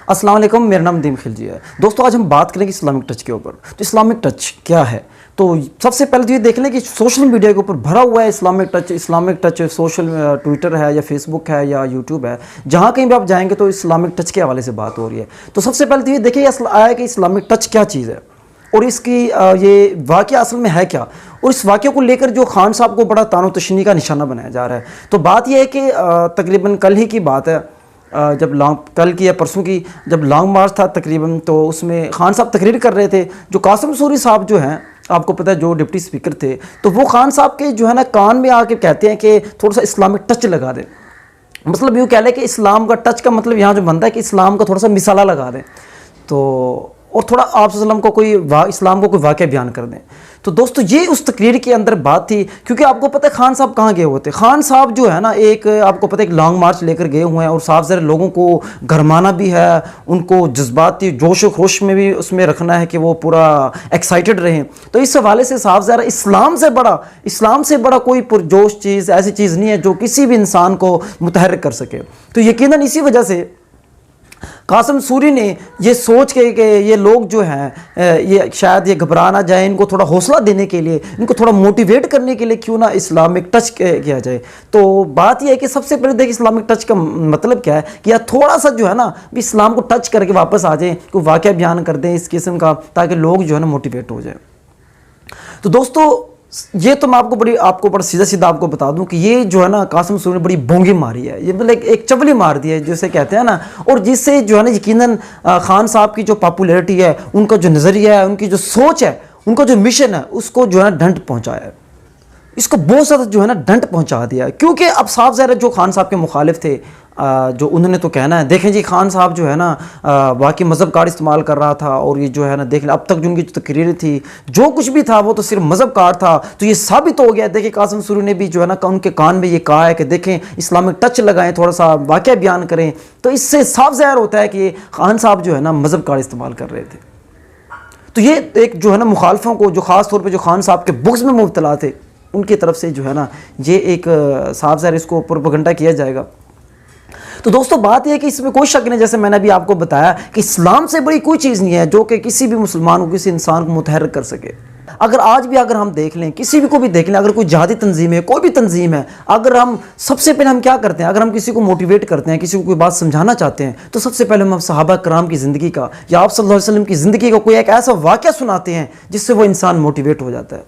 अस्सलाम वालेकुम, मेरा नाम दीम खिलजी है। दोस्तों आज हम बात करेंगे इस्लामिक टच के ऊपर। तो इस्लामिक टच क्या है? तो सबसे पहले तो ये देख लें कि सोशल मीडिया के ऊपर भरा हुआ है इस्लामिक टच सोशल ट्विटर है या फेसबुक है या यूट्यूब है, जहाँ कहीं भी आप जाएंगे तो इस्लामिक टच के हवाले से बात हो रही है। तो सबसे पहले तो ये देखिए आया कि इस्लामिक टच क्या चीज़ है और इसकी ये वाक़या असल में है क्या, और इस वाक़े को लेकर जो खान साहब को बड़ा तानो तशनी का निशाना बनाया जा रहा है। तो बात यह है कि तकरीबन कल ही की बात है, कल की या परसों की जब लॉन्ग मार्च था तकरीबन, तो उसमें खान साहब तकरीर कर रहे थे। जो कासिम सूरी साहब जो हैं, आपको पता है, जो डिप्टी स्पीकर थे, तो वो खान साहब के जो है ना कान में आके कहते हैं कि थोड़ा सा इस्लामिक टच लगा दें। मतलब यूँ कह लें कि इस्लाम का टच का मतलब यहाँ जो बनता है कि इस्लाम का थोड़ा सा मिसाला लगा दें, तो और थोड़ा आप सल्लम को इस्लाम को कोई वाक़या बयान कर दें। तो दोस्तों ये उस तकरीर के अंदर बात थी, क्योंकि आपको पता है खान साहब कहाँ गए हुए थे। खान साहब जो है ना आपको पता है एक लॉन्ग मार्च लेकर गए हुए हैं, और साफ ज़रा लोगों को गरमाना भी है, उनको जज्बाती जोश व खोश में भी उसमें रखना है कि वो पूरा एक्साइटेड रहें। तो इस हवाले से साफ ज़रा इस्लाम से बड़ा कोई पुरजोश चीज़ ऐसी चीज़ नहीं है जो किसी भी इंसान को मुतहर्रिक कर सके। तो यकीनन इसी वजह से कासिम सूरी ने ये सोच के कि ये लोग जो हैं ये शायद ये घबरा ना जाए, इनको थोड़ा हौसला देने के लिए, इनको थोड़ा मोटिवेट करने के लिए क्यों ना इस्लामिक टच किया जाए। तो बात ये है कि सबसे पहले देखिए इस्लामिक टच का मतलब क्या है कि या थोड़ा सा जो है ना इस्लाम को टच करके वापस आ जाएँ, कोई वाक़या बयान कर दें इस किस्म का, ताकि लोग जो है ना मोटिवेट हो जाए। तो दोस्तों ये तो मैं आपको बड़ा सीधा आपको बता दूं कि ये जो है ना कासिम सूरी ने बड़ी बोंगी मारी है, ये मतलब एक चवली मार दी है जिसे कहते हैं ना, और जिससे जो है ना यकीनन खान साहब की जो पॉपुलैरिटी है, उनका जो नज़रिया है, उनकी जो सोच है, उनका जो मिशन है, उसको जो है ना डंट पहुँचाया है। इसको बहुत ज़्यादा जो है ना डंट पहुँचा दिया, क्योंकि अब साफ ज़ाहिर जो खान साहब के मुखालिफ थे, जो उन्होंने तो कहना है, देखें जी खान साहब जो है ना वाकई मज़हब कार्ड इस्तेमाल कर रहा था, और ये जो है ना देख लें अब तक जो उनकी जो तकरीरें थी, जो कुछ भी था वो तो सिर्फ मज़हब कार्ड था। तो ये साबित हो गया। देखिए कासिम सूरी ने भी जो है ना उनके कान में ये कहा है कि देखें इस्लामिक टच लगाएं, थोड़ा सा वाक़या बयान करें। तो इससे साफ ज़ाहिर होता है कि खान साहब जो है ना मज़हब कार्ड इस्तेमाल कर रहे थे। तो ये एक जो है ना मुखालफों को, जो ख़ास तौर पर जो खान साहब के बुग़्ज़ में मुब्तला थे, उनकी तरफ से जो है ना ये एक साफ ज़ाहिर इसको प्रोपेगेंडा किया जाएगा। तो दोस्तों बात यह है कि इसमें कोई शक नहीं, जैसे मैंने अभी आपको बताया कि इस्लाम से बड़ी कोई चीज़ नहीं है जो कि किसी भी मुसलमान को, किसी इंसान को मुतहर्रिक कर सके। अगर आज भी अगर हम देख लें, किसी भी को भी देख लें, अगर कोई जिहादी तंजीम है, कोई भी तंजीम है, अगर हम सबसे पहले हम क्या करते हैं, अगर हम किसी को मोटिवेट करते हैं, किसी को कोई बात समझाना चाहते हैं, तो सबसे पहले हम सहाबा कराम की ज़िंदगी का या आप सल्लल्लाहु अलैहि वसल्लम की ज़िंदगी का कोई एक ऐसा वाक़या सुनाते हैं जिससे वो इंसान मोटिवेट हो जाता है।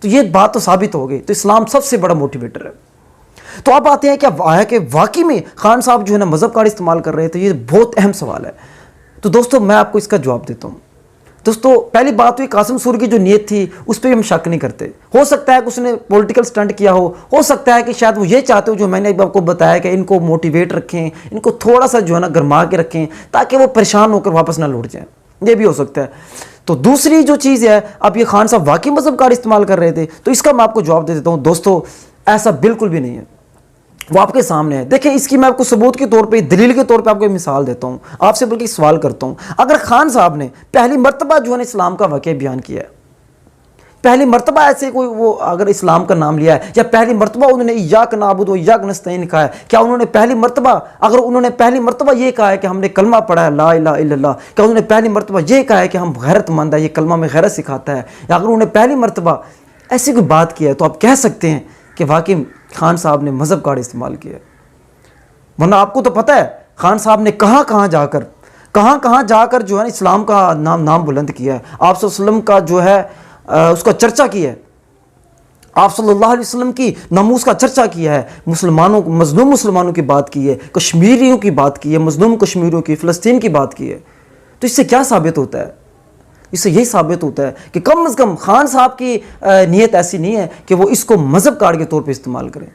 तो ये बात तो साबित हो गई। तो इस्लाम सबसे बड़ा मोटिवेटर है। तो आप आते हैं क्या आया कि वाकई में खान साहब जो है ना मज़हब कार्ड इस्तेमाल कर रहे थे? ये बहुत अहम सवाल है। तो दोस्तों मैं आपको इसका जवाब देता हूँ। दोस्तों पहली बात हुई कासिम सूरी की जो नीयत थी उस पर हम शक नहीं करते। हो सकता है कि उसने पॉलिटिकल स्टंट किया हो सकता है कि शायद वो ये चाहते हो जो मैंने आपको बताया कि इनको मोटिवेट रखें, इनको थोड़ा सा जो है ना गरमा के रखें ताकि वो परेशान होकर वापस ना लौट जाएँ, ये भी हो सकता है। तो दूसरी जो चीज़ है, अब ये खान साहब वाकई मज़हब कार्ड इस्तेमाल कर रहे थे, तो इसका मैं आपको जवाब दे देता हूँ। दोस्तों ऐसा बिल्कुल भी नहीं है, वो आपके सामने है। देखिए इसकी मैं आपको सबूत के तौर पे, दलील के तौर पे आपको मिसाल देता हूँ, आपसे बल्कि सवाल करता हूँ। अगर खान साहब ने पहली मर्तबा जो है ना इस्लाम का वाक़या बयान किया है, पहली मर्तबा ऐसे कोई वो अगर इस्लाम का नाम लिया है, या पहली मर्तबा उन्होंने इय्याक नाबुदु व इय्याक नस्तईन कहा है, क्या उन्होंने पहली मर्तबा, अगर उन्होंने पहली मर्तबा ये कहा है कि हमने कलमा पढ़ा है ला इलाहा इल्लल्लाह, क्या उन्होंने पहली मर्तबा ये कहा है कि हम गैरतमंद है, ये कलमा में गैरत सिखाता है, या अगर उन्होंने पहली मर्तबा ऐसी कोई बात की है, तो आप कह सकते हैं कि वाकई खान साहब ने मज़हब कार्ड इस्तेमाल किया। वरना आपको तो पता है खान साहब ने कहाँ कहाँ जाकर जो है इस्लाम का नाम बुलंद किया है, आप सल्लल्लाहु अलैहि वसल्लम का जो है उसका चर्चा किया है, आप सल्लल्लाहु अलैहि वसल्लम की नमूस का चर्चा किया है, मुसलमानों, मजलूम मुसलमानों की बात की है, कश्मीरियों की बात की है, मजलूम कश्मीरियों की, फ़लस्तीन की बात की है। तो इससे क्या साबित होता है? इससे यही साबित होता है कि कम अज़ कम खान साहब की नीयत ऐसी नहीं है कि वो इसको मज़हब कार्ड के तौर पे इस्तेमाल करें।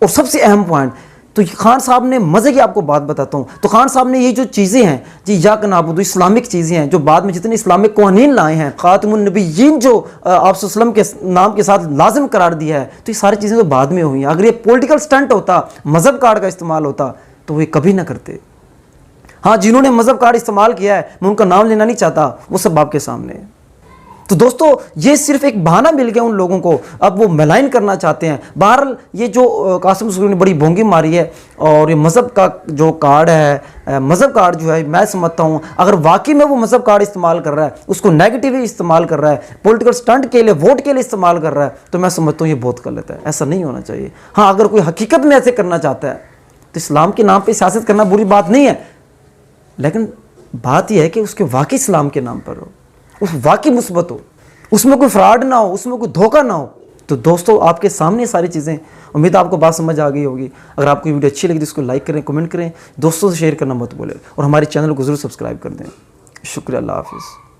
और सबसे अहम पॉइंट, तो खान साहब ने मज़े की आपको बात बताता हूँ, तो खान साहब ने ये जो चीज़ें हैं जी, याक नाबुदु, इस्लामिक चीज़ें हैं जो बाद में जितने इस्लामिक क़वानीन लाए हैं, ख़ातिमुन नबिय्यीन जो आप सल्लल्लाहु अलैहि वसल्लम के नाम के साथ लाजिम करार दिया है, तो ये सारी चीज़ें तो बाद में हुई हैं। अगर ये पॉलिटिकल स्टंट होता, मज़हब कार्ड का इस्तेमाल होता, तो वो कभी ना करते। हाँ, जिन्होंने मज़हब कार्ड इस्तेमाल किया है, मैं उनका नाम लेना नहीं चाहता, वो सब आपके सामने है। تو دوستو یہ صرف ایک بہانہ مل گیا ان لوگوں کو، اب وہ ملائن کرنا چاہتے ہیں۔ بہرحال یہ جو قاسم سلوری نے بڑی بونگی ماری ہے، اور یہ مذہب کا جو کارڈ ہے، مذہب کارڈ جو ہے میں سمجھتا ہوں اگر واقعی میں وہ مذہب کارڈ استعمال کر رہا ہے، اس کو نیگیٹیولی استعمال کر رہا ہے، پولیٹیکل سٹنٹ کے لیے، ووٹ کے لیے استعمال کر رہا ہے، تو میں سمجھتا ہوں یہ بہت غلط ہے، ایسا نہیں ہونا چاہیے۔ ہاں اگر کوئی حقیقت میں ایسے کرنا چاہتا ہے تو اسلام کے نام پہ سیاست کرنا بری بات نہیں ہے، لیکن بات یہ ہے کہ اس کے واقعی اسلام کے نام پر ہو، اس واقعی مثبت ہو، اس میں کوئی فراڈ نہ ہو، اس میں کوئی دھوکہ نہ ہو۔ تو دوستو آپ کے سامنے ساری چیزیں، امید آپ کو بات سمجھ آ گئی ہوگی۔ اگر آپ کو یہ ویڈیو اچھی لگی تو اس کو لائک کریں، کمنٹ کریں، دوستوں سے شیئر کرنا مت بھولیں، اور ہمارے چینل کو ضرور سبسکرائب کر دیں۔ شکریہ، اللہ حافظ۔